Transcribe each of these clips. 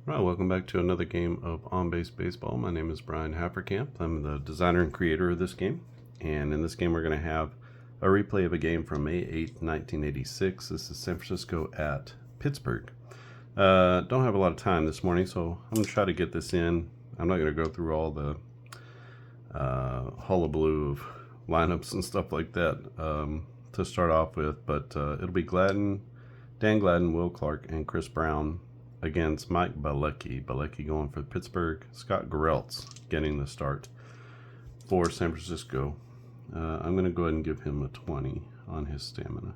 Right, welcome back to another game of On-Base Baseball. My name is Brian Haferkamp. I'm the designer and creator of this game. And in this game, we're going to have a replay of a game from May 8th, 1986. This is San Francisco at Pittsburgh. Don't have a lot of time this morning, so I'm going to try to get this in. I'm not going to go through all the hullabaloo of lineups and stuff like that to start off with, but it'll be Dan Gladden, Will Clark, and Chris Brown against Mike Bilecki. Bilecki going for Pittsburgh. Scott Garrelts getting the start for San Francisco. I'm going to go ahead and give him a 20 on his stamina.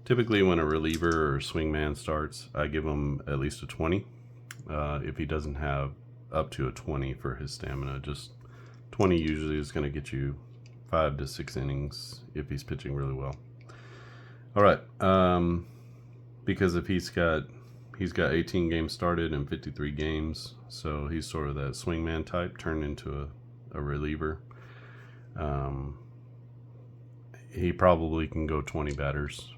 Typically when a reliever or swingman starts, I give him at least a 20. If he doesn't have up to a 20 for his stamina, just 20 usually is going to get you 5 to 6 innings if he's pitching really well. All right, because if he's got 18 games started and 53 games, so he's sort of that swingman type turned into a reliever. He probably can go 20 batters,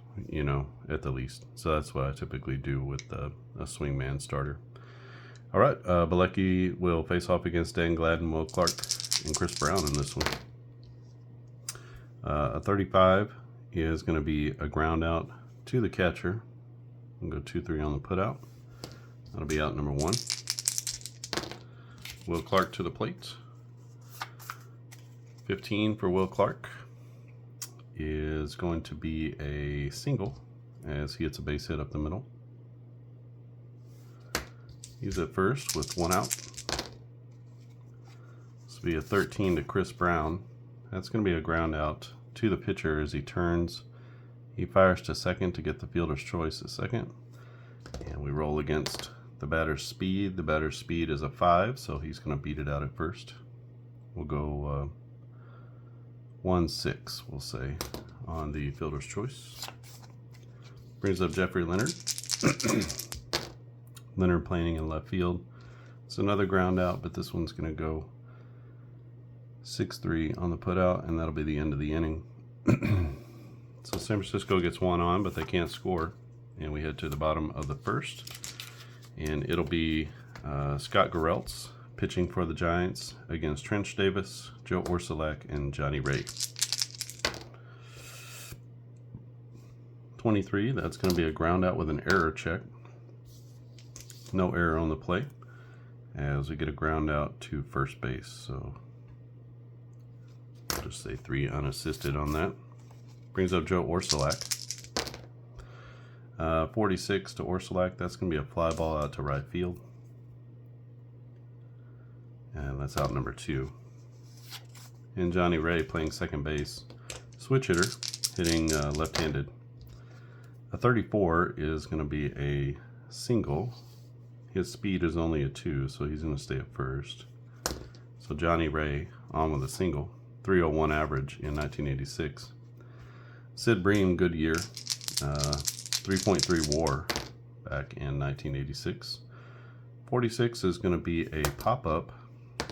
at the least. So that's what I typically do with a swingman starter. All right, Bilecki will face off against Dan Gladden, Will Clark, and Chris Brown in this one. A 35 is going to be a ground out to the catcher. We'll go 2-3 on the put out. That'll be out number 1. Will Clark to the plate. 15 for Will Clark is going to be a single as he hits a base hit up the middle. He's at first with 1 out. This will be a 13 to Chris Brown. That's going to be a ground out to the pitcher as he turns. He fires to second to get the fielder's choice at second. And we roll against the batter's speed. The batter's speed is a 5, so he's going to beat it out at first. We'll go 1-6, we'll say, on the fielder's choice. Brings up Jeffrey Leonard. Leonard playing in left field. It's another ground out, but this one's going to go 6-3 on the put out, and that'll be the end of the inning. So San Francisco gets 1 on, but they can't score. And we head to the bottom of the first. And it'll be Scott Garrelts pitching for the Giants against Trench Davis, Joe Orsulak, and Johnny Ray. 23, that's going to be a ground out with an error check. No error on the play as we get a ground out to first base. So I'll just say 3 unassisted on that. Brings up Joe Orsulak. 46 to Orsulak. That's going to be a fly ball out to right field. And that's out number 2. And Johnny Ray playing second base. Switch hitter, hitting left-handed. A 34 is going to be a single. His speed is only a 2, so he's going to stay at first. So Johnny Ray on with a single. 301 average in 1986. Sid Bream, good year. 3.3 WAR back in 1986. 46 is going to be a pop-up,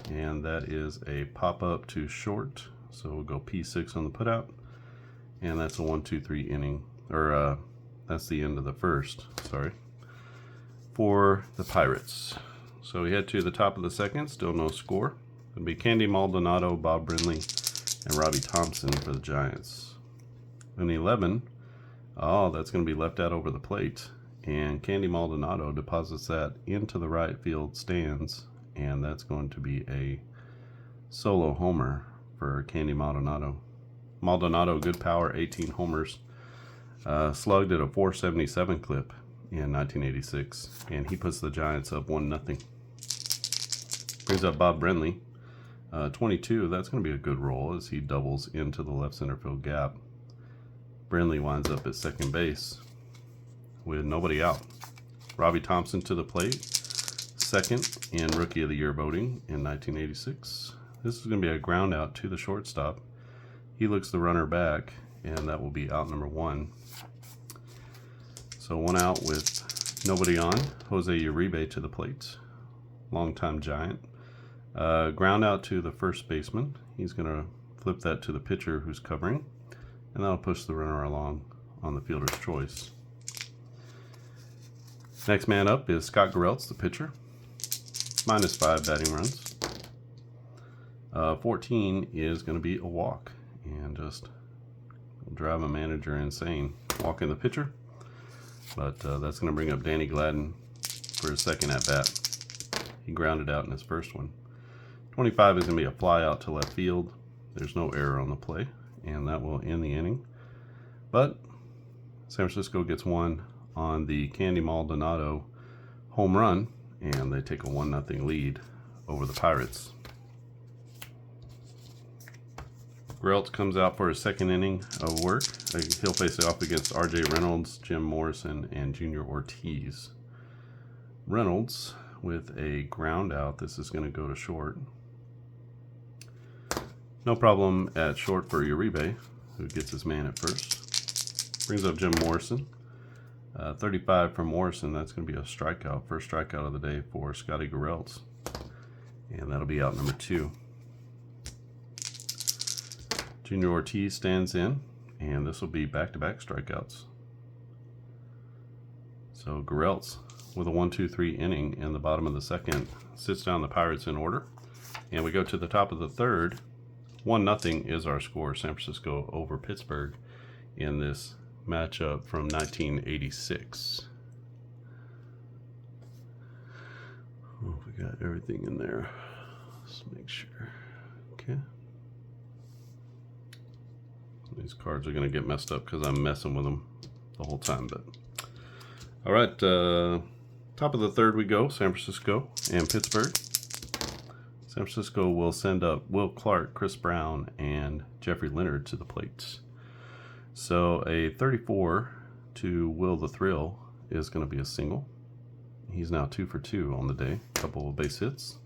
and that is a pop-up to short. So we'll go P6 on the put-out, and that's a 1-2-3 inning, or that's the end of the first, sorry, for the Pirates. So we head to the top of the second, still no score. It'll be Candy Maldonado, Bob Brindley, and Robbie Thompson for the Giants. An 11, that's going to be left out over the plate, and Candy Maldonado deposits that into the right field stands, and that's going to be a solo homer for Candy Maldonado. Maldonado, good power, 18 homers, slugged at a 477 clip in 1986, and he puts the Giants up 1-0. Brings up Bob Brindley, 22. That's going to be a good roll as he doubles into the left center field gap. Brindley winds up at second base with nobody out. Robbie Thompson to the plate, second in Rookie of the Year voting in 1986. This is going to be a ground out to the shortstop. He looks the runner back, and that will be out number 1. So 1 out with nobody on. Jose Uribe to the plate, longtime Giant. Ground out to the first baseman. He's going to flip that to the pitcher who's covering, and that'll push the runner along on the fielder's choice. Next man up is Scott Garrelts, the pitcher. -5 batting runs. 14 is going to be a walk, and just drive a manager insane. Walking the pitcher, but that's going to bring up Danny Gladden for his second at bat. He grounded out in his first one. 25 is going to be a fly out to left field. There's no error on the play, and that will end the inning. But San Francisco gets one on the Candy Maldonado home run, and they take a 1-0 lead over the Pirates. Grelt comes out for his second inning of work. He'll face it off against R.J. Reynolds, Jim Morrison, and Junior Ortiz. Reynolds with a ground out. This is going to go to short. No problem at short for Uribe, who gets his man at first. Brings up Jim Morrison. 35 from Morrison. That's going to be a strikeout. First strikeout of the day for Scotty Garrelts. And that'll be out number 2. Junior Ortiz stands in, and this will be back-to-back strikeouts. So Garrelts with a 1-2-3 inning in the bottom of the second sits down the Pirates in order. And we go to the top of the third. 1-0 is our score. San Francisco over Pittsburgh in this matchup from 1986. Oh, we got everything in there. Let's make sure. Okay. These cards are going to get messed up because I'm messing with them the whole time. But all right, top of the third we go. San Francisco and Pittsburgh. San Francisco will send up Will Clark, Chris Brown, and Jeffrey Leonard to the plate. So a 34 to Will the Thrill is going to be a single. He's now 2 for 2 on the day. A couple of base hits.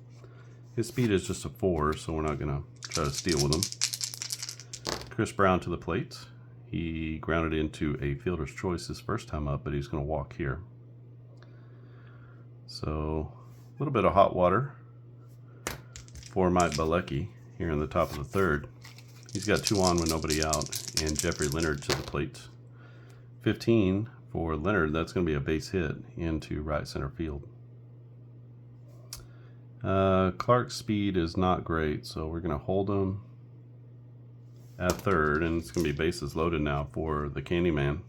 His speed is just a 4, so we're not going to try to steal with him. Chris Brown to the plate. He grounded into a fielder's choice his first time up, but he's going to walk here. So a little bit of hot water for Mike Bilecki here in the top of the third. He's got 2 on with nobody out, and Jeffrey Leonard to the plate. 15 for Leonard. That's going to be a base hit into right center field. Clark's speed is not great, so we're going to hold him at third, and it's going to be bases loaded now for the Candyman.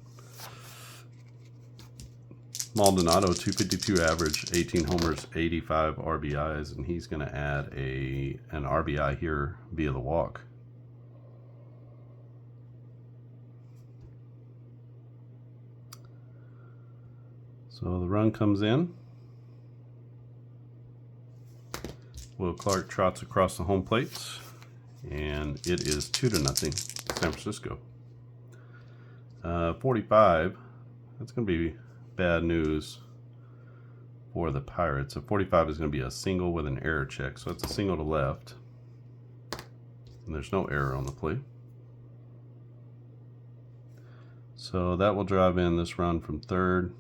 Maldonado, 252 average, 18 homers, 85 RBIs, and he's going to add an RBI here via the walk. So the run comes in. Will Clark trots across the home plate, and it is 2-0 San Francisco. 45, that's going to be bad news for the Pirates. So 45 is going to be a single with an error check. So it's a single to left, and there's no error on the play. So that will drive in this run from third.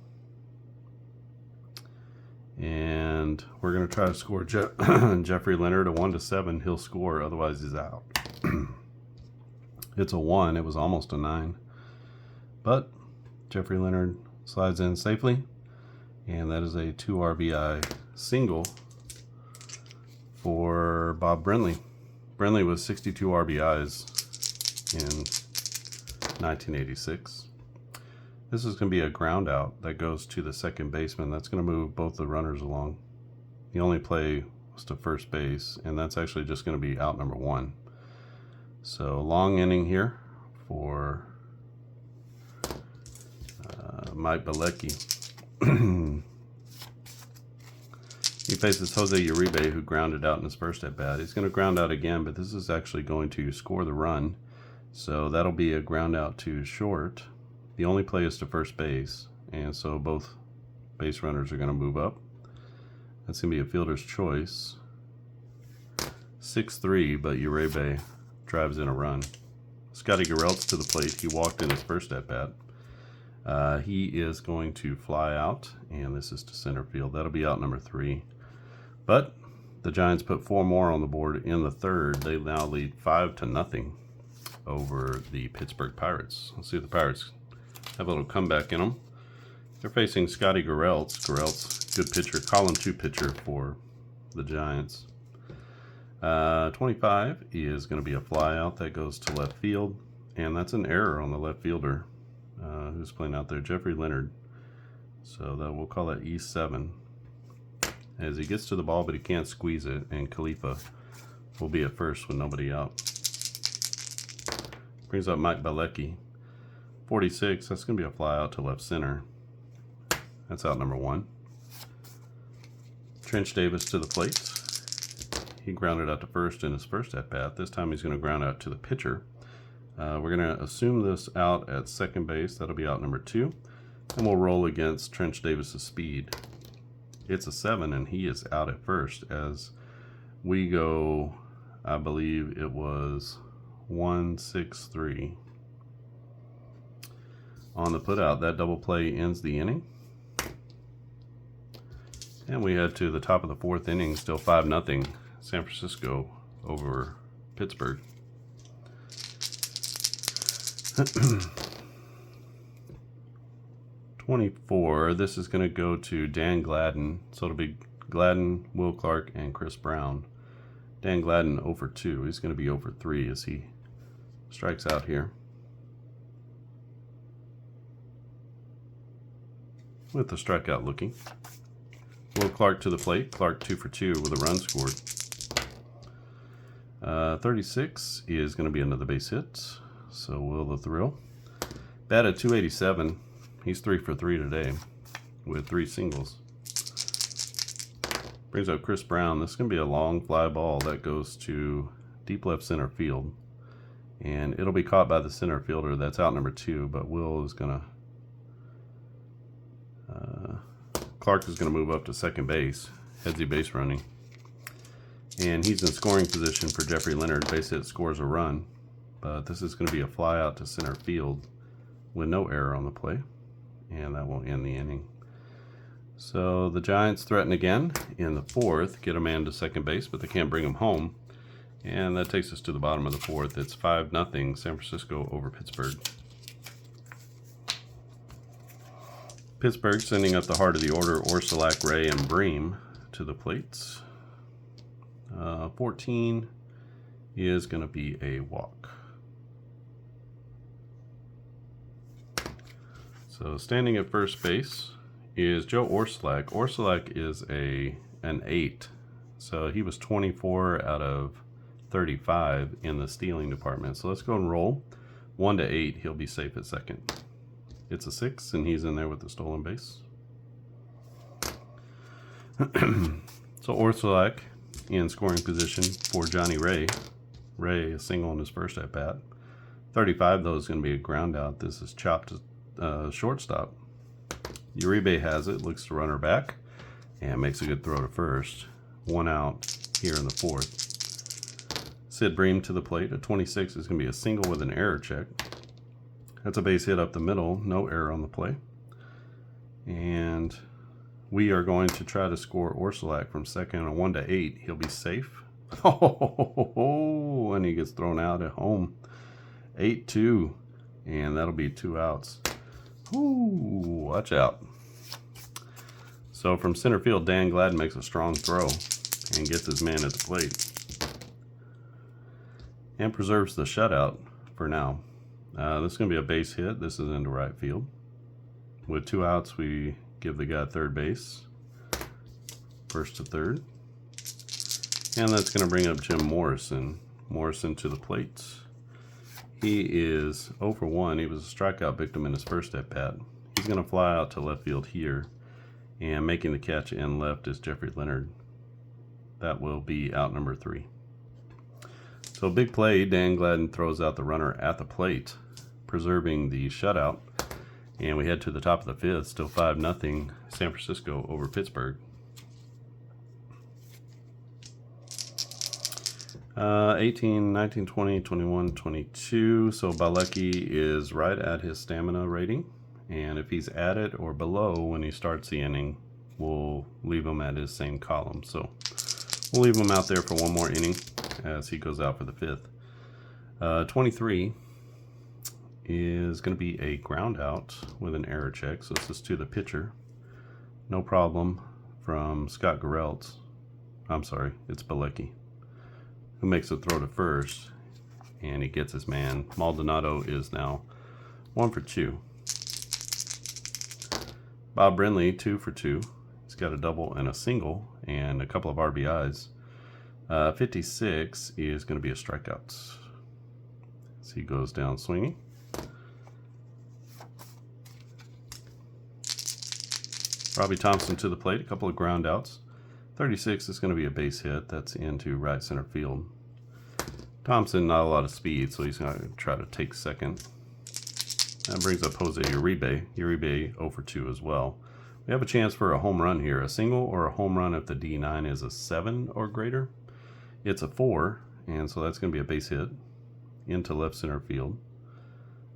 And we're going to try to score Jeffrey Leonard a 1-7. He'll score, otherwise he's out. It's a 1. It was almost a 9. But Jeffrey Leonard slides in safely. And that is a 2 RBI single for Bob Brenly. Brenly was 62 RBIs in 1986. This is going to be a ground out that goes to the second baseman. That's going to move both the runners along. The only play was to first base, and that's actually just going to be out number 1. So long inning here for Mike Bilecki. He faces Jose Uribe, who grounded out in his first at bat. He's going to ground out again, but this is actually going to score the run. So that'll be a ground out to short. The only play is to first base, and so both base runners are going to move up. That's going to be a fielder's choice. 6-3, but Uribe drives in a run. Scotty Garrelts to the plate. He walked in his first at-bat. He is going to fly out, and this is to center field. That'll be out number 3. But the Giants put 4 more on the board in the third. They now lead 5-0 over the Pittsburgh Pirates. Let's see if the Pirates have a little comeback in them. They're facing Scotty Garrelts. Garrelts, good pitcher, column 2 pitcher for the Giants. 25 is going to be a fly out that goes to left field, and that's an error on the left fielder who's playing out there, Jeffrey Leonard. So that we'll call that E7 as he gets to the ball, but he can't squeeze it, and Khalifa will be at first with nobody out. Brings up Mike Balecki. 46, that's going to be a fly out to left center. That's out number 1. Trench Davis to the plate. He grounded out to first in his first at bat. This time he's going to ground out to the pitcher. We're going to assume this out at second base. That'll be out number 2. And we'll roll against Trench Davis's speed. It's a 7, and he is out at first as we go, I believe it was 1-6-3. On the putout, that double play ends the inning. And we head to the top of the 4th inning, still 5-0, San Francisco over Pittsburgh. '24, this is going to go to Dan Gladden. So it'll be Gladden, Will Clark, and Chris Brown. Dan Gladden 0 for 2. He's going to be 0 for 3 as he strikes out here. With the strikeout looking. Will Clark to the plate. Clark 2 for 2 with a run scored. 36 is going to be another base hit. So Will the Thrill. Batted .287. He's 3 for 3 today with 3 singles. Brings up Chris Brown. This is going to be a long fly ball that goes to deep left center field. And it'll be caught by the center fielder. That's out number 2, but Will is going to... Clark is going to move up to second base. Headsy base running. And he's in scoring position for Jeffrey Leonard. Base hit scores a run. But this is going to be a fly out to center field with no error on the play. And that won't end the inning. So the Giants threaten again in the 4th. Get a man to second base, but they can't bring him home. And that takes us to the bottom of the 4th. It's 5-0 San Francisco over Pittsburgh. Pittsburgh sending up the heart of the order, Orsulak, Ray, and Bream to the plates. 14 is going to be a walk. So standing at first base is Joe Orsulak. Orsulak is an 8. So he was 24 out of 35 in the stealing department. So let's go and roll. 1 to 8, he'll be safe at second. It's a 6, and he's in there with the stolen base. So Orsulak in scoring position for Johnny Ray. Ray, a single in his first at bat. 35, though, is going to be a ground out. This is chopped shortstop. Uribe has it, looks to runner back, and makes a good throw to first. 1 out here in the 4th. Sid Bream to the plate. At 26 is going to be a single with an error check. That's a base hit up the middle, no error on the play. And we are going to try to score Orsulak from second. A 1 to 8, he'll be safe. Oh, and he gets thrown out at home. 8-2, and that'll be 2 outs. Ooh, watch out. So from center field, Dan Gladden makes a strong throw and gets his man at the plate. And preserves the shutout for now. This is going to be a base hit. This is into right field. With 2 outs, we give the guy third base. First to third. And that's going to bring up Jim Morrison. Morrison to the plate. He is 0 for 1. He was a strikeout victim in his first at bat. He's going to fly out to left field here. And making the catch in left is Jeffrey Leonard. That will be out number 3. So big play. Dan Gladden throws out the runner at the plate, preserving the shutout. And we head to the top of the 5th. Still 5-0 San Francisco over Pittsburgh. 18, 19, 20, 21, 22. So Balecki is right at his stamina rating. And if he's at it or below when he starts the inning, we'll leave him at his same column. So we'll leave him out there for one more inning as he goes out for the 5th. 23 is going to be a ground out with an error check. So this is to the pitcher. No problem from Scott Gerelt. I'm sorry, it's Bilecki, who makes a throw to first, and he gets his man. Maldonado is now 1 for 2. Bob Brindley, 2 for 2. He's got a double and a single and a couple of RBIs. 56 is going to be a strikeout. So he goes down swinging. Robbie Thompson to the plate, a couple of ground outs. 36 is going to be a base hit. That's into right center field. Thompson, not a lot of speed, so he's going to try to take second. That brings up Jose Uribe. Uribe 0 for 2 as well. We have a chance for a home run here. A single or a home run if the D9 is a 7 or greater. It's a 4, and so that's going to be a base hit into left center field.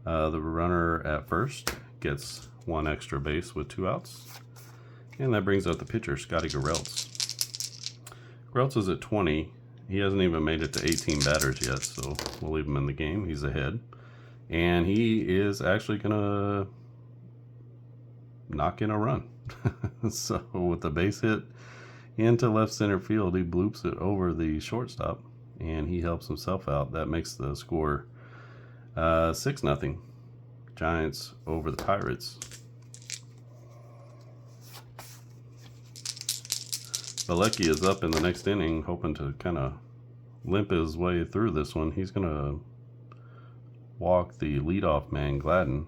The runner at first gets 1 extra base with 2 outs. And that brings up the pitcher, Scotty Garrelts. Garrelts is at 20. He hasn't even made it to 18 batters yet, so we'll leave him in the game. He's ahead. And he is actually going to knock in a run. So with the base hit into left center field, he bloops it over the shortstop, and he helps himself out. That makes the score 6-0. Giants over the Pirates. Bilecki is up in the next inning, hoping to kind of limp his way through this one. He's going to walk the leadoff man, Gladden,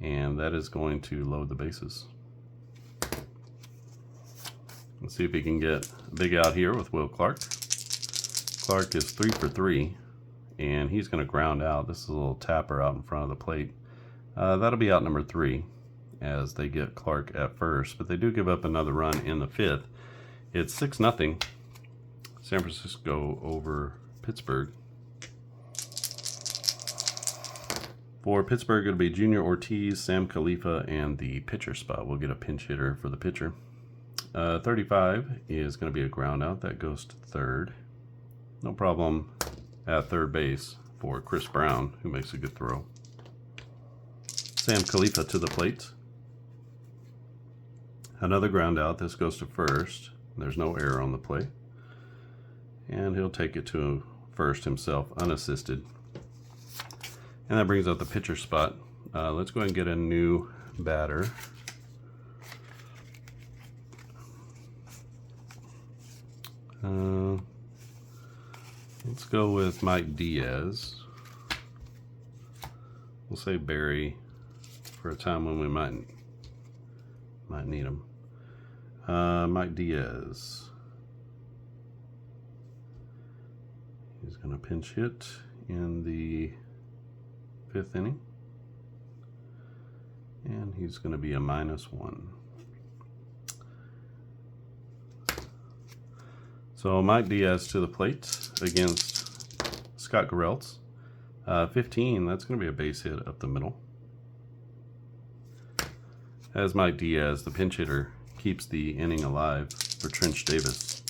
and that is going to load the bases. Let's see if he can get a big out here with Will Clark. Clark is 3 for 3, and he's going to ground out. This is a little tapper out in front of the plate. That'll be out number 3 as they get Clark at first, but they do give up another run in the 5th. It's 6-0. San Francisco over Pittsburgh. For Pittsburgh, it'll be Junior Ortiz, Sam Khalifa, and the pitcher spot. We'll get a pinch hitter for the pitcher. 35 is going to be a ground out. That goes to third. No problem at third base for Chris Brown, who makes a good throw. Sam Khalifa to the plate. Another ground out. This goes to first. There's no error on the play. And he'll take it to first himself, unassisted. And that brings up the pitcher spot. Let's go ahead and get a new batter. Let's go with Mike Diaz. We'll say Barry for a time when we might need him. Mike Diaz. He's going to pinch hit in the 5th inning. And he's going to be a -1. So Mike Diaz to the plate against Scott Garrelts. 15, that's going to be a base hit up the middle. As Mike Diaz, the pinch hitter, keeps the inning alive for Trench Davis.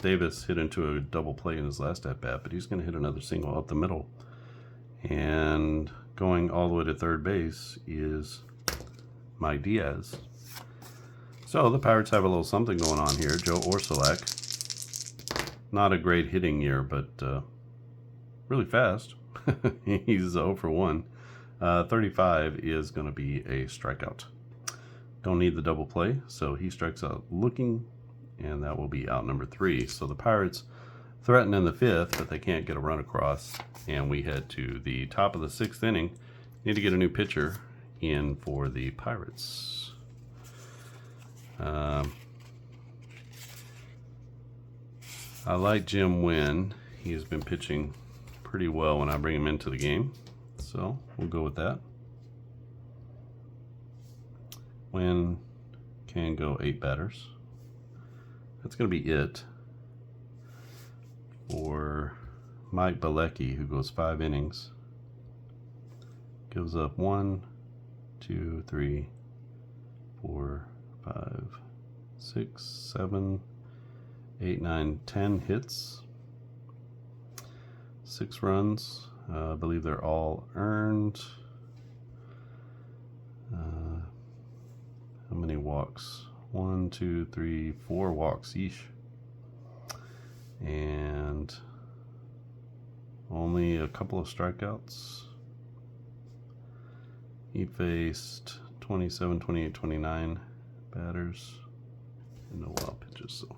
Davis hit into a double play in his last at-bat, but he's going to hit another single up the middle. And going all the way to third base is Mike Diaz. So the Pirates have a little something going on here. Joe Orsulak, not a great hitting year, but really fast. He's 0 for 1. 35 is going to be a strikeout. Don't need the double play, so he strikes out looking, and that will be out number 3. So the Pirates threaten in the 5th, but they can't get a run across, and we head to the top of the 6th inning. Need to get a new pitcher in for the Pirates. I like Jim Wynn. He has been pitching pretty well when I bring him into the game, so we'll go with that. Wynn can go 8 batters. That's going to be it for Mike Bilecki, who goes 5 innings. Gives up 1, 2, 3, 4, 5, 6, 7, 8, 9, 10 hits. 6 runs. I believe they're all earned. How many walks? 1, 2, 3, 4 walks each. And only a couple of strikeouts. He faced 27, 28, 29 batters and no wild pitches, so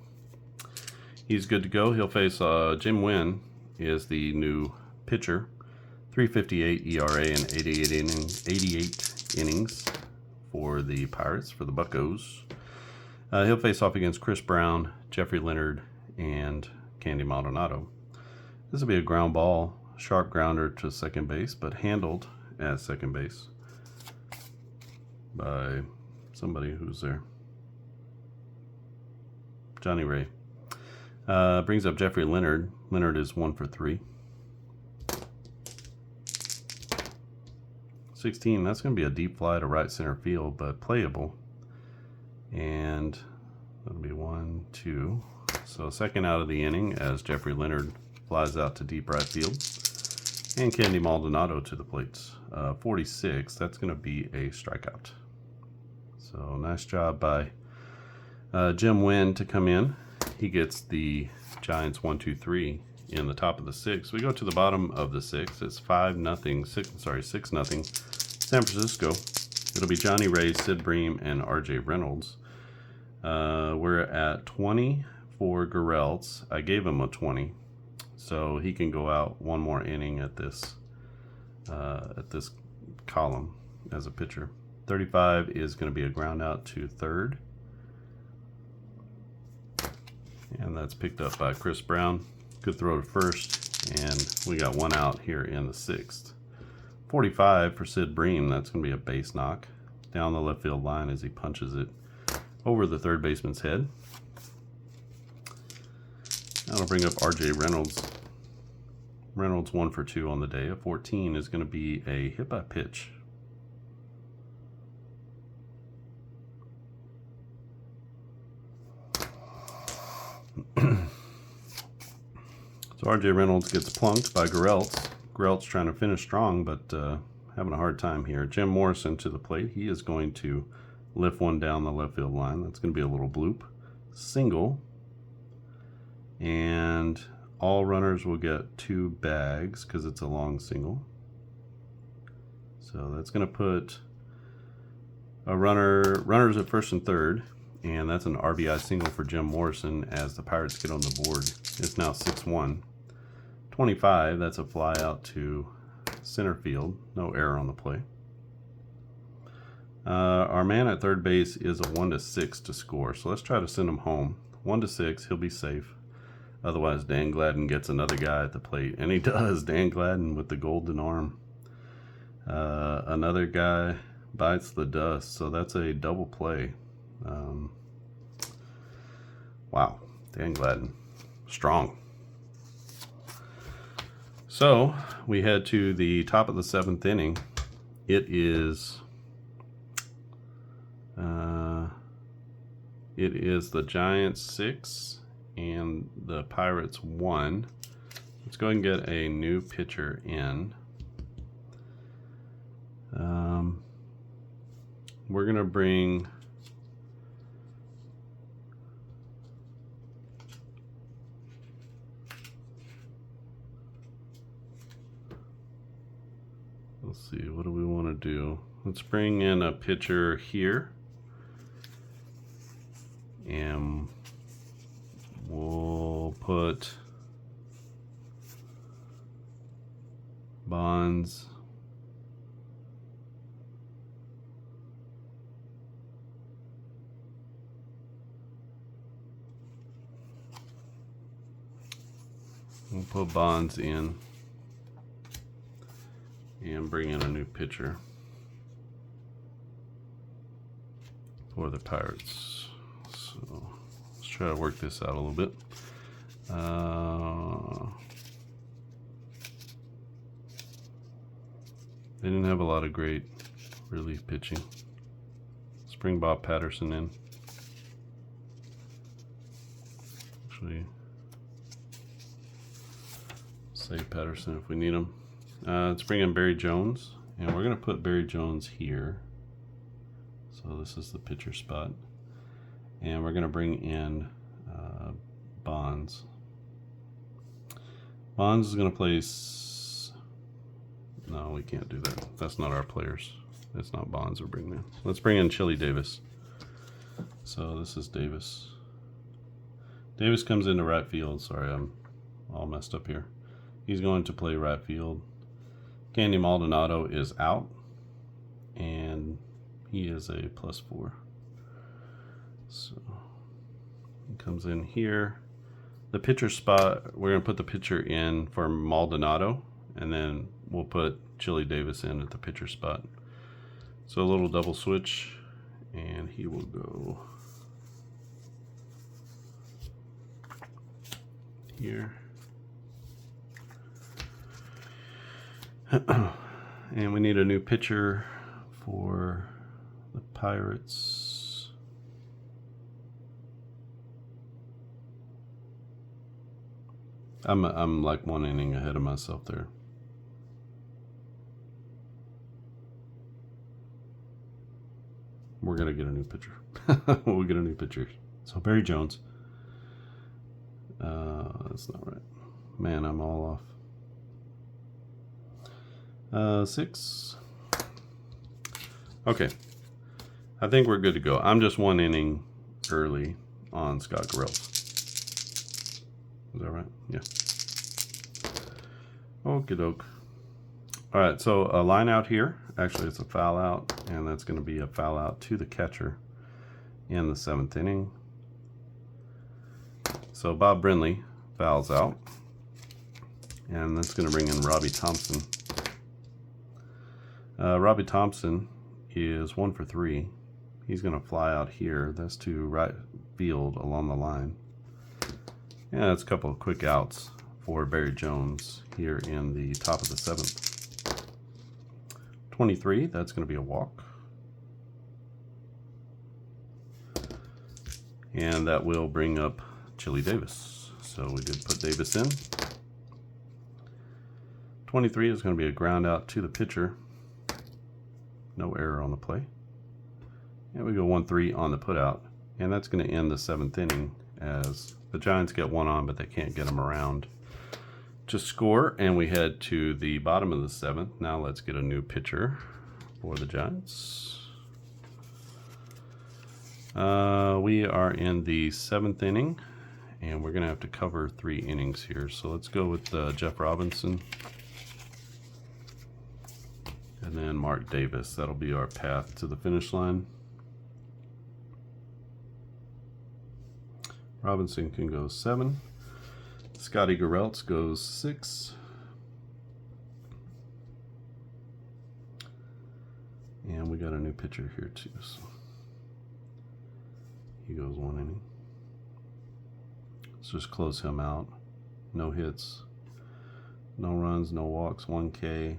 he's good to go. He'll face Jim Wynn is the new pitcher. 3.58 ERA and 88 innings for the Pirates, for the Buccos. He'll face off against Chris Brown, Jeffrey Leonard, and Candy Maldonado. This will be a ground ball, sharp grounder to second base, but handled at second base by somebody who's there. Johnny Ray. Brings up Jeffrey Leonard. Leonard is 1 for 3. 16, that's going to be a deep fly to right center field, but playable. And that'll be 1, 2. So second out of the inning as Jeffrey Leonard flies out to deep right field. And Candy Maldonado to the plates. 46, that's going to be a strikeout. So nice job by Jim Wynn to come in. He gets the Giants 1, 2, 3 in the top of the 6th. We go to the bottom of the 6th. It's 6-0 San Francisco. It'll be Johnny Ray, Sid Bream, and RJ Reynolds. We're at 20 for Garrelts. I gave him a 20, so he can go out one more inning at this column as a pitcher. 35 is going to be a ground out to third. And that's picked up by Chris Brown. Good throw to first, and we got one out here in the 6th. 45 for Sid Bream. That's going to be a base knock down the left field line as he punches it over the third baseman's head. That'll bring up RJ Reynolds. Reynolds 1 for 2 on the day. A 14 is going to be a hit by pitch. So RJ Reynolds gets plunked by Garrelts. Garrelts trying to finish strong, but having a hard time here. Jim Morrison to the plate. He is going to lift one down the left field line. That's going to be a little bloop. Single. And all runners will get 2 bags because it's a long single. So that's going to put a runners at first and third. And that's an RBI single for Jim Morrison as the Pirates get on the board. It's now 6-1. 25, that's a fly out to center field. No error on the play. Our man at third base is a 1-6 to score. So let's try to send him home. 1-6, he'll be safe. Otherwise, Dan Gladden gets another guy at the plate. And he does. Dan Gladden with the golden arm. Another guy bites the dust. So that's a double play. Wow, Dan Gladden, strong. So we head to the top of the 7th inning. It is the Giants 6 and the Pirates 1. Let's go ahead and get a new pitcher in. We're gonna bring let's see, what do we want to do? Let's bring in a pitcher here. And we'll put Bonds. We'll put Bonds in and bring in a new pitcher for the Pirates. So let's try to work this out a little bit. They didn't have a lot of great relief pitching. Let's bring Bob Patterson in. Actually, save Patterson if we need him. Let's bring in Barry Jones, and we're going to put Barry Jones here. So this is the pitcher spot. And we're going to bring in Bonds. Bonds is going to place. No, we can't do that. That's not our players. It's not Bonds we're bringing in. Let's bring in Chili Davis. So this is Davis. Davis comes into right field. Sorry, I'm all messed up here. He's going to play right field. Candy Maldonado is out, and he is a +4. So he comes in here. The pitcher spot, we're going to put the pitcher in for Maldonado, and then we'll put Chili Davis in at the pitcher spot. So a little double switch, and he will go here. And we need a new pitcher for the Pirates. I'm like 1 inning ahead of myself there. We're gonna get a new pitcher. We'll get a new pitcher. So Barry Jones. That's not right. Man, I'm all off. 6. Okay. I think we're good to go. I'm just 1 inning early on Scott Garrels. Is that right? Yeah. Okie doke. All right, so a line out here. Actually, it's a foul out, and that's going to be a foul out to the catcher in the 7th inning. So Bob Brindley fouls out, and that's going to bring in Robbie Thompson. Robbie Thompson is 1 for 3. He's going to fly out here. That's to right field along the line. And that's a couple of quick outs for Barry Jones here in the top of the 7th. 23, that's going to be a walk. And that will bring up Chili Davis. So we did put Davis in. 23 is going to be a ground out to the pitcher. No error on the play. And we go 1-3 on the put out. And that's going to end the 7th inning as the Giants get 1 on, but they can't get them around to score. And we head to the bottom of the 7th. Now let's get a new pitcher for the Giants. We are in the 7th inning, and we're going to have to cover 3 innings here. So let's go with Jeff Robinson. And then Mark Davis. That'll be our path to the finish line. Robinson can go 7. Scotty Garrels goes 6. And we got a new pitcher here too. So he goes 1 inning. Let's just close him out. No hits, no runs, no walks, 1 K.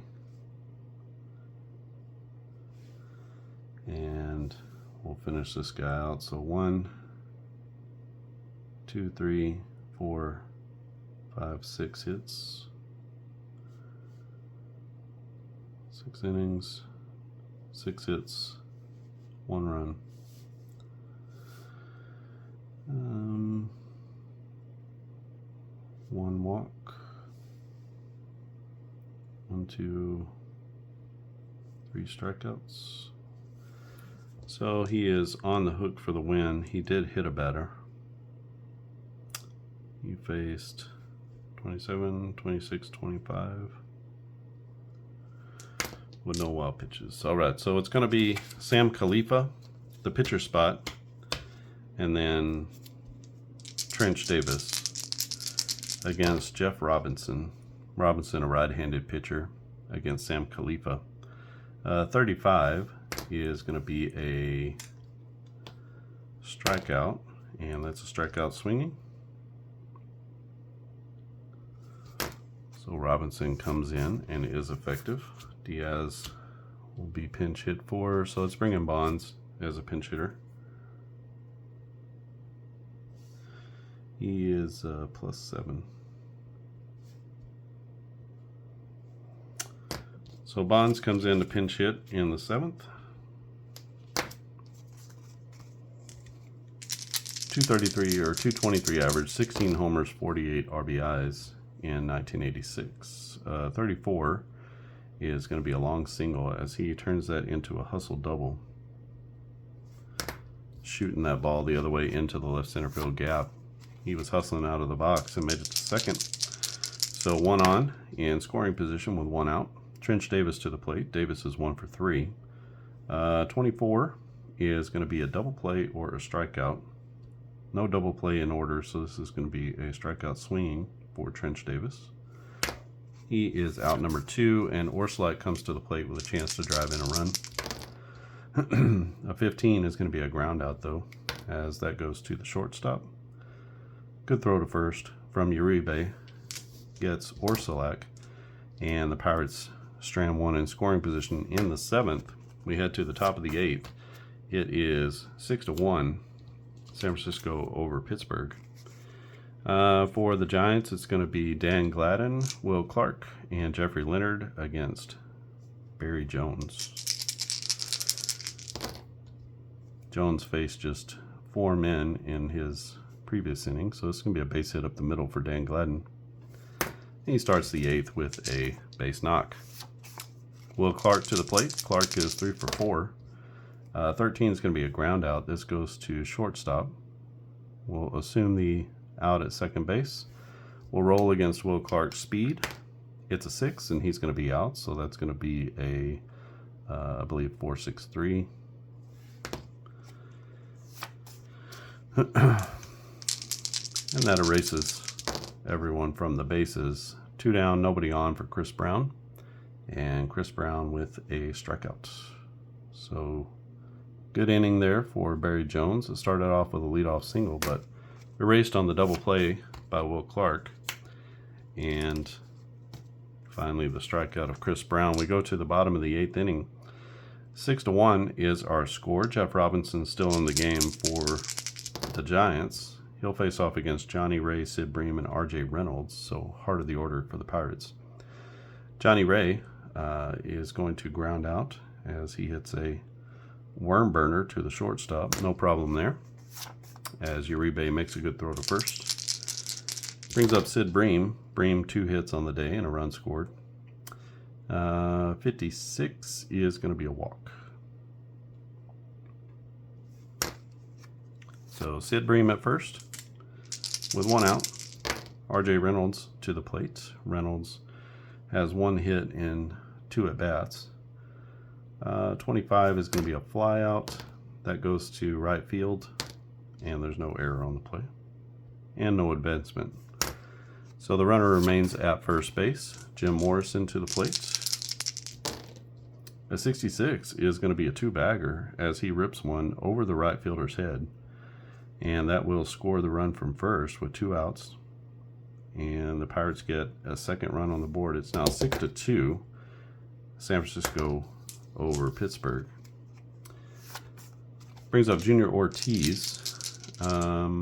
And we'll finish this guy out. So 1, 2, 3, 4, 5, 6 hits. 6 innings, 6 hits, 1 run. 1 walk. 1, 2, 3 strikeouts. So he is on the hook for the win. He did hit a batter. He faced 27, 26, 25 with no wild pitches. All right, so it's going to be Sam Khalifa, the pitcher spot, and then Trench Davis against Jeff Robinson. Robinson, a right-handed pitcher, against Sam Khalifa. 35 is going to be a strikeout, and that's a strikeout swinging. So Robinson comes in and is effective. Diaz will be pinch hit for, so let's bring in Bonds as a pinch hitter. He is +7. So Bonds comes in to pinch hit in the 7th. 233 or 223 average, 16 homers, 48 RBIs in 1986. 34 is going to be a long single as he turns that into a hustle double, shooting that ball the other way into the left center field gap. He was hustling out of the box and made it to second. So 1 on in scoring position with 1 out. Trench Davis to the plate. Davis is 1 for 3. 24 is going to be a double play or a strikeout. No double play in order, so this is going to be a strikeout swinging for Trench Davis. He is out number 2, and Orsolak comes to the plate with a chance to drive in a run. A 15 is going to be a ground out, though, as that goes to the shortstop. Good throw to first from Uribe. Gets Orsolak, and the Pirates strand 1 in scoring position in the 7th. We head to the top of the 8th. It is 6-1. San Francisco over Pittsburgh. For the Giants, it's going to be Dan Gladden, Will Clark, and Jeffrey Leonard against Barry Jones. Jones faced just 4 men in his previous inning, so this is going to be a base hit up the middle for Dan Gladden. He starts the 8th with a base knock. Will Clark to the plate. Clark is 3 for 4. 13 is going to be a ground out. This goes to shortstop. We'll assume the out at second base. We'll roll against Will Clark's speed. It's a 6, and he's going to be out, so that's going to be a, I believe, 4-6-3. And that erases everyone from the bases. 2 down, nobody on for Chris Brown. And Chris Brown with a strikeout. So good inning there for Barry Jones. It started off with a leadoff single, but erased on the double play by Will Clark. And finally the strikeout of Chris Brown. We go to the bottom of the 8th inning. 6-1 is our score. Jeff Robinson still in the game for the Giants. He'll face off against Johnny Ray, Sid Bream, and R.J. Reynolds. So heart of the order for the Pirates. Johnny Ray is going to ground out as he hits a worm burner to the shortstop. No problem there, as Uribe makes a good throw to first. Brings up Sid Bream. Bream 2 hits on the day and a run scored. 56 is going to be a walk. So Sid Bream at first with 1 out. R.J. Reynolds to the plate. Reynolds has 1 hit in 2 at-bats. 25 is going to be a fly out. That goes to right field, and there's no error on the play. And no advancement. So the runner remains at first base. Jim Morrison to the plate. A 66 is going to be a 2-bagger as he rips one over the right fielder's head. And that will score the run from first with 2 outs. And the Pirates get a second run on the board. It's now 6-2. San Francisco over Pittsburgh. Brings up Junior Ortiz. Yeah,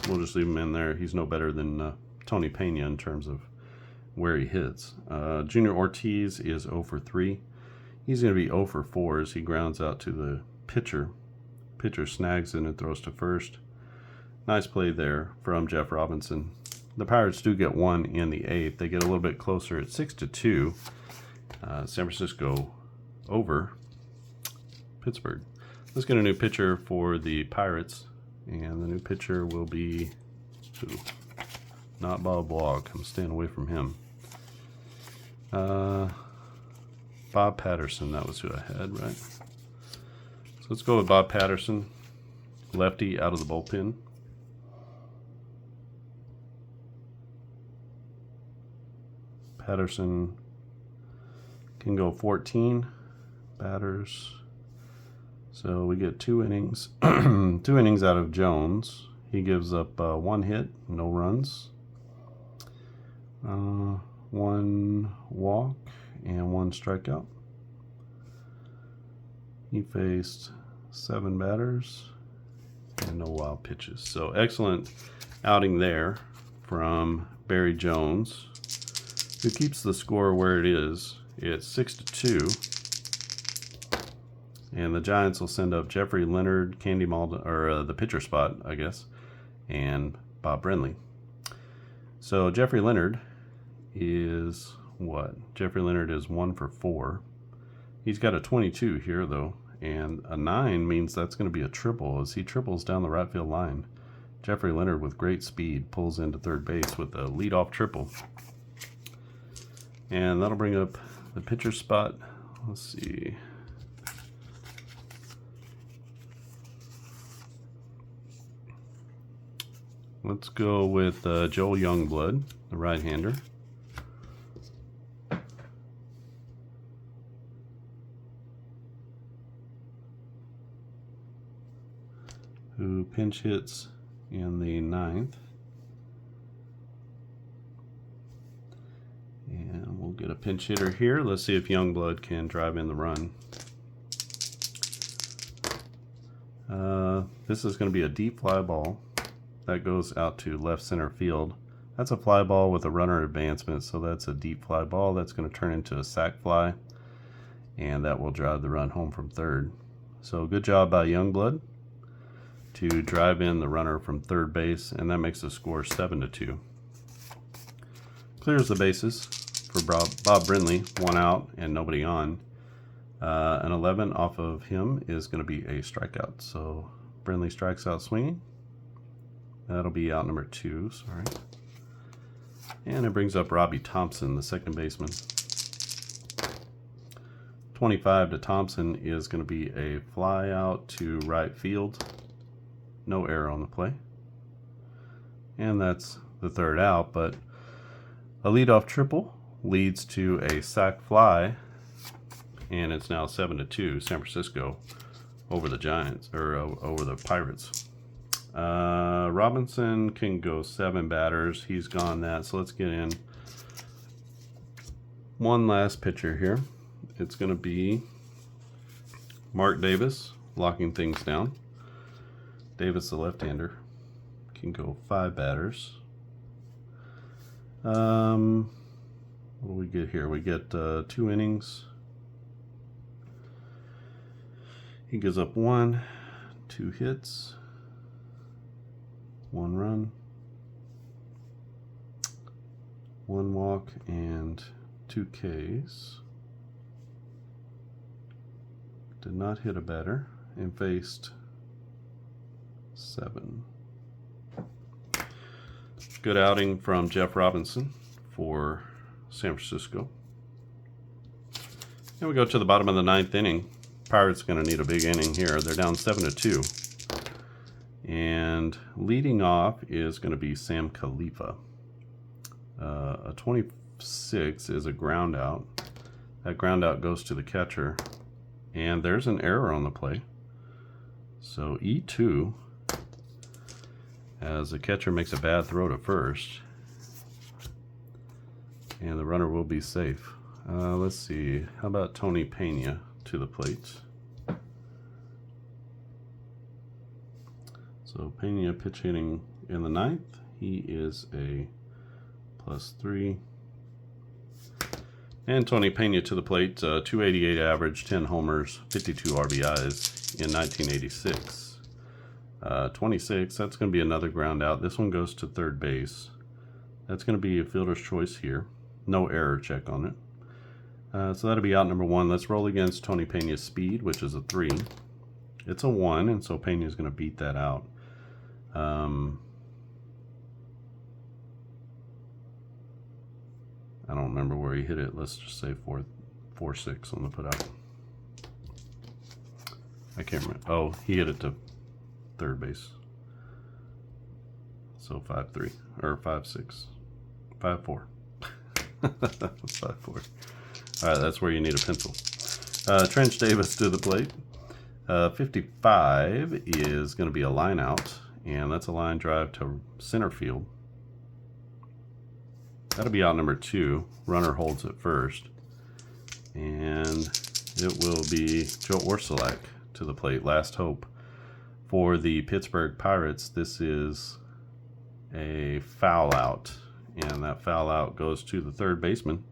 we'll just leave him in there. He's no better than Tony Pena in terms of where he hits. Junior Ortiz is 0 for 3. He's going to be 0 for 4 as he grounds out to the pitcher. Pitcher snags it and throws to first. Nice play there from Jeff Robinson. The Pirates do get 1 in the 8th. They get a little bit closer at 6-2. San Francisco over Pittsburgh. Let's get a new pitcher for the Pirates. And the new pitcher will be who? Not Bob Blog. I'm staying away from him. Bob Patterson, that was who I had, right? So let's go with Bob Patterson. Lefty out of the bullpen. Patterson can go 14 batters. So we get 2 innings. 2 innings out of Jones. He gives up 1 hit, no runs. 1 walk and 1 strikeout. He faced 7 batters and no wild pitches. So excellent outing there from Barry Jones, who keeps the score where it is. It's 6-2. And the Giants will send up Jeffrey Leonard, the pitcher spot, I guess, and Bob Brenly. So Jeffrey Leonard is what? Jeffrey Leonard is 1 for 4. He's got a 22 here though, and a 9 means that's going to be a triple as he triples down the right field line. Jeffrey Leonard with great speed pulls into third base with a leadoff triple. And that'll bring up the pitcher spot. Let's see. Let's go with Joel Youngblood, the right-hander. Who pinch hits in the 9th. And we'll get a pinch hitter here. Let's see if Youngblood can drive in the run. This is going to be a deep fly ball that goes out to left center field. That's a fly ball with a runner advancement, so that's a deep fly ball that's going to turn into a sac fly, and that will drive the run home from third. So good job by Youngblood to drive in the runner from third base, and that makes the score 7-2. Clears the bases for Bob Brindley, 1 out and nobody on. An 11 off of him is going to be a strikeout. So Brindley strikes out swinging. That'll be out number 2, sorry. And it brings up Robbie Thompson, the second baseman. 25 to Thompson is going to be a fly out to right field. No error on the play. And that's the third out, but a leadoff triple leads to a sac fly, and it's now 7-2 San Francisco over the Giants, or over the Pirates. Robinson can go 7 batters. He's gone that, so let's get in one last pitcher here. It's going to be Mark Davis, locking things down. Davis, the left-hander, can go 5 batters. What do we get here? We get 2 innings. He gives up 1, 2 hits, 1 run, 1 walk, and 2 Ks. Did not hit a batter and faced 7. Good outing from Jeff Robinson for San Francisco. And we go to the bottom of the 9th inning. Pirates going to need a big inning here. They're down 7-2. And leading off is going to be Sam Khalifa. A 26 is a ground out. That ground out goes to the catcher. And there's an error on the play. So E2, as the catcher makes a bad throw to first. And the runner will be safe. Let's see. How about Tony Pena to the plate? So Pena pitch hitting in the 9th. He is a +3. And Tony Pena to the plate. 288 average, 10 homers, 52 RBIs in 1986. 26, that's going to be another ground out. This one goes to third base. That's going to be a fielder's choice here. No error check on it. So that'll be out number 1. Let's roll against Tony Pena's speed, which is a 3. It's a 1, and so Pena's going to beat that out. I don't remember where he hit it. Let's just say 4-6 on the putout. I can't remember. Oh, he hit it to third base. So 5-3 or 5-6, 5-4. 5-4. All right, that's where you need a pencil. Trench Davis to the plate. 55 is going to be a line out, and that's a line drive to center field. That'll be out number 2. Runner holds it first, and it will be Joe Orsulak to the plate. Last hope for the Pittsburgh Pirates. This is a foul out, and that foul out goes to the third baseman.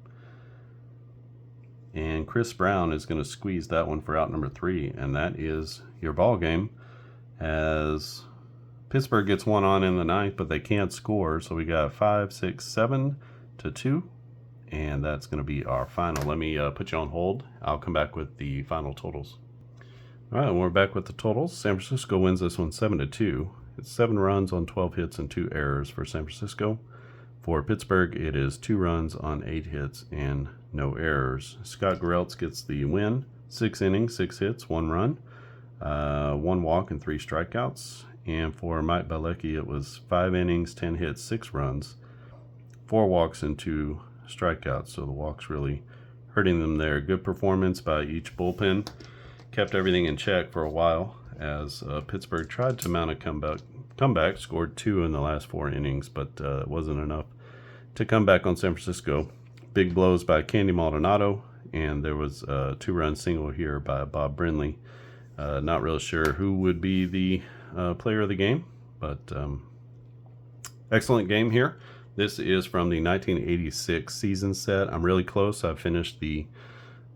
And Chris Brown is going to squeeze that one for out number 3, and that is your ball game, as Pittsburgh gets one on in the ninth, but they can't score. So we got 5, 6, 7 to 2. And that's going to be our final. Let me put you on hold. I'll come back with the final totals. All right, we're back with the totals. San Francisco wins this one 7 to 2. It's 7 runs on 12 hits and 2 errors for San Francisco. For Pittsburgh, it is 2 runs on 8 hits and no errors. Scott Greltz gets the win. 6 innings, 6 hits, 1 run, 1 walk, and 3 strikeouts. And for Mike Bielecki, it was 5 innings, 10 hits, 6 runs, 4 walks, and 2 strikeouts. So the walks really hurting them there. Good performance by each bullpen. Kept everything in check for a while as Pittsburgh tried to mount a comeback, scored 2 in the last 4 innings, but it wasn't enough to come back on San Francisco. Big blows by Candy Maldonado, and there was a 2-run single here by Bob Brenly. Not really sure who would be the player of the game, but excellent game here. This is from the 1986 season set. I'm really close. I've finished the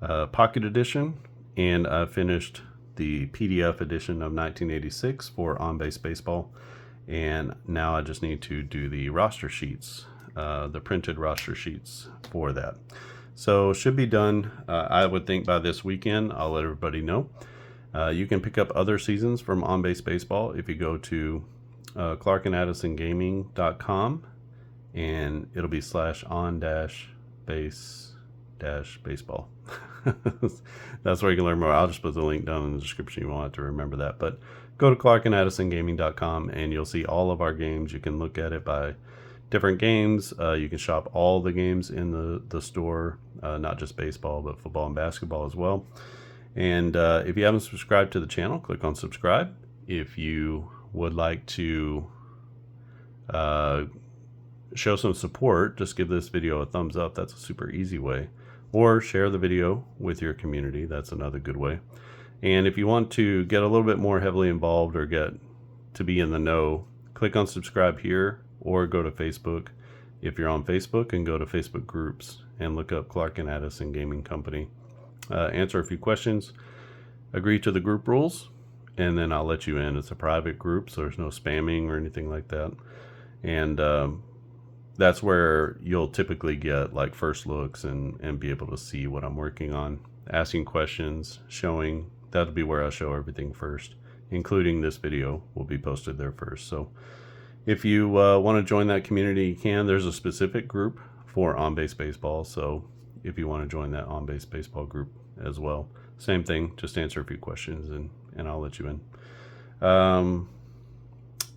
Pocket Edition, and I finished the PDF edition of 1986 for On Base Baseball. And now I just need to do the roster sheets, the printed roster sheets for that. So should be done, I would think, by this weekend. I'll let everybody know. You can pick up other seasons from On Base Baseball if you go to clarkandaddisongaming.com, and it'll be /on-base-baseball. That's where you can learn more. I'll just put the link down in the description. You won't have to remember that. But go to clarkandaddisongaming.com and you'll see all of our games. You can look at it by different games. You can shop all the games in the store, not just baseball, but football and basketball as well. And if you haven't subscribed to the channel, click on subscribe. If you would like to show some support, just give this video a thumbs up. That's a super easy way. Or share the video with your community. That's another good way. And if you want to get a little bit more heavily involved or get to be in the know, click on subscribe here, or go to Facebook if you're on Facebook, and go to Facebook groups and look up Clark and Addison Gaming Company. Answer a few questions, agree to the group rules, and then I'll let you in. It's a private group, so there's no spamming or anything like that. And that's where you'll typically get like first looks and be able to see what I'm working on, asking questions, showing. That'll be where I show everything first, including this video will be posted there first. So if you want to join that community, you can. There's a specific group for On Base Baseball, so if you want to join that On Base Baseball group as well, same thing, just answer a few questions and I'll let you in.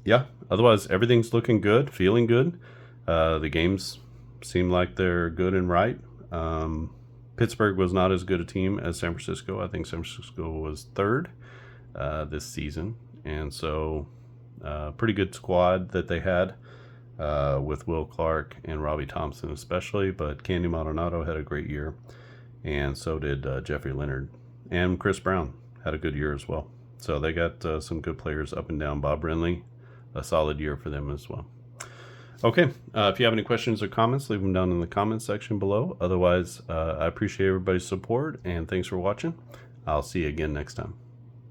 Yeah, otherwise everything's looking good, feeling good. The games seem like they're good and right. Pittsburgh was not as good a team as San Francisco. I think San Francisco was 3rd this season, and so pretty good squad that they had with Will Clark and Robbie Thompson especially, but Candy Maldonado had a great year, and so did Jeffrey Leonard, and Chris Brown had a good year as well. So they got some good players up and down. Bob Brenly, a solid year for them as well. Okay, if you have any questions or comments, leave them down in the comments section below. Otherwise, I appreciate everybody's support, and thanks for watching. I'll see you again next time.